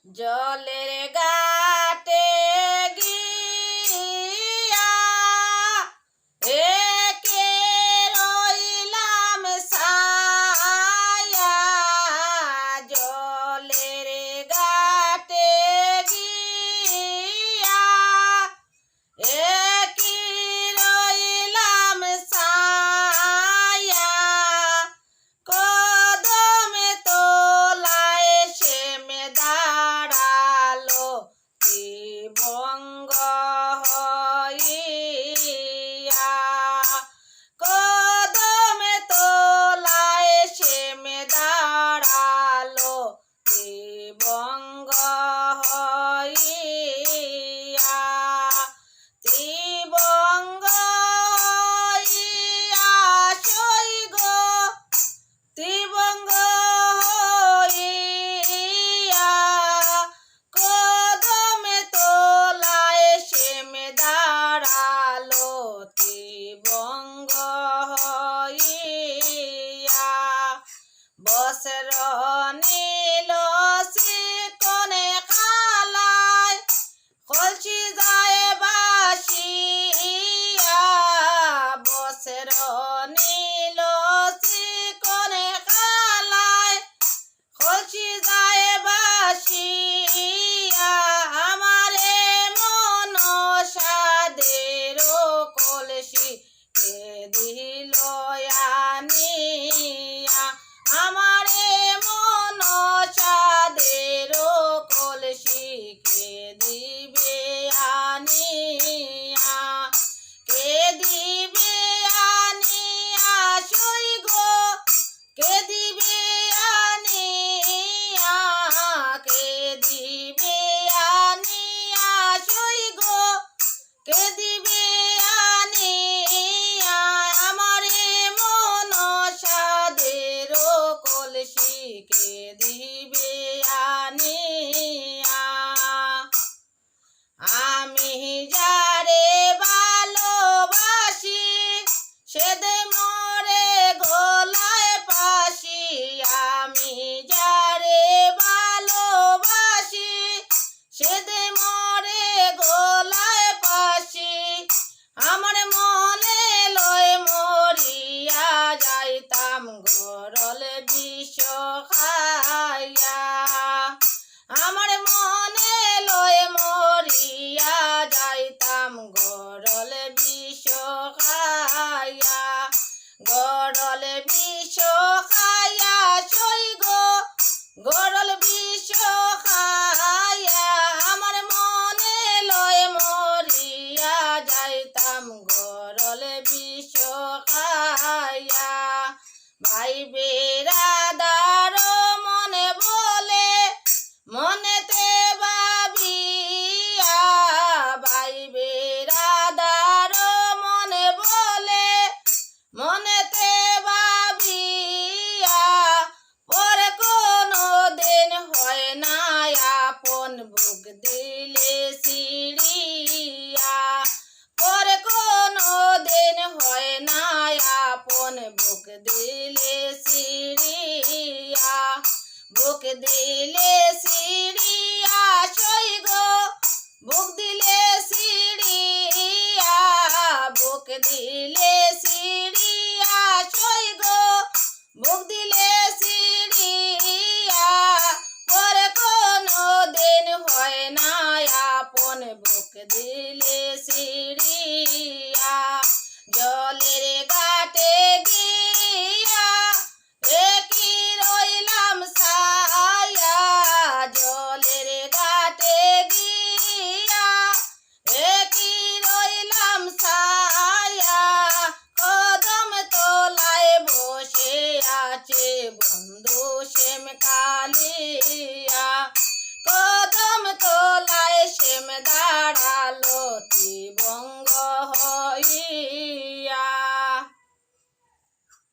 জলের ঘাটে গিয়া একে রইলাম ছায়া, জলের ঘাটে গিয়া একে রইলাম ছায়া, কদমে তোলায় সেমে দাঁড়ালো ত্রিভঙ্গ হইয়া, কদমে তোলায় সেমে দাঁড়ালো ত্রিভঙ্গ হইয়া, ত্রিভঙ্গ হইয়া সই গো, ত্রিভঙ্গ হইয়া কদমে তোলায় সেমে দাঁড়ালো ত্রিভঙ্গ হইয়া, বস্ত্র নীল চিকনে খালায় কলসি যায় বাসিয়া, বস্ত্র নীল চিকনে খালায় কলসি যায় বাসিয়া, আমারে মনসাদের কলসি কে দিল আনিয়া, আমারে মনসাদের কলসি কে দিবে আনিয়া, কে দিবে আনিয়া সই গো, কে দিবে আনিয়া, কে দিবে আনিয়া সই গো, কে দিবে আনিয়া, আমারে মনসাদের কলসি কে দিবে আনিয়া, আমি যারে ভালোবাসি সে দে মরে গলায় ফাঁসি, আমি যারে ভালোবাসি সে দে মরে গলায় ফাঁসি, আমার মনে লয় মরিয়া যাইতাম গরল বিষ খাইয়া, আমার মনে লয় মরিয়া যাইতাম গরল বিষ খাইয়া, গরল বিষ খাইয়া সই গো, গরল বিষ খাইয়া আমার মনে লয় মরিয়া যাইতাম গরল বিষ খাইয়া, ভাই বেরাদার মনে বলে মনেতে ভাবিয়া, ভাই বেরাদার মনে বলে মনেতে ভাবিয়া, পরে কোনো দিন হয় না আপন বুক দিলে সিঁড়িয়া, পরে কোনো দিন হয় না আপন বুক দিলে সিঁড়িয়া, বুক দিলে সিঁড়িয়া সই গো, বুক দিলে সিঁড়িয়া, বুক দিলে সিঁড়িয়া সই গো, বুক দিলে সিঁড়িয়া, পরে কোনো দিন হয় না আপন বুক দিলে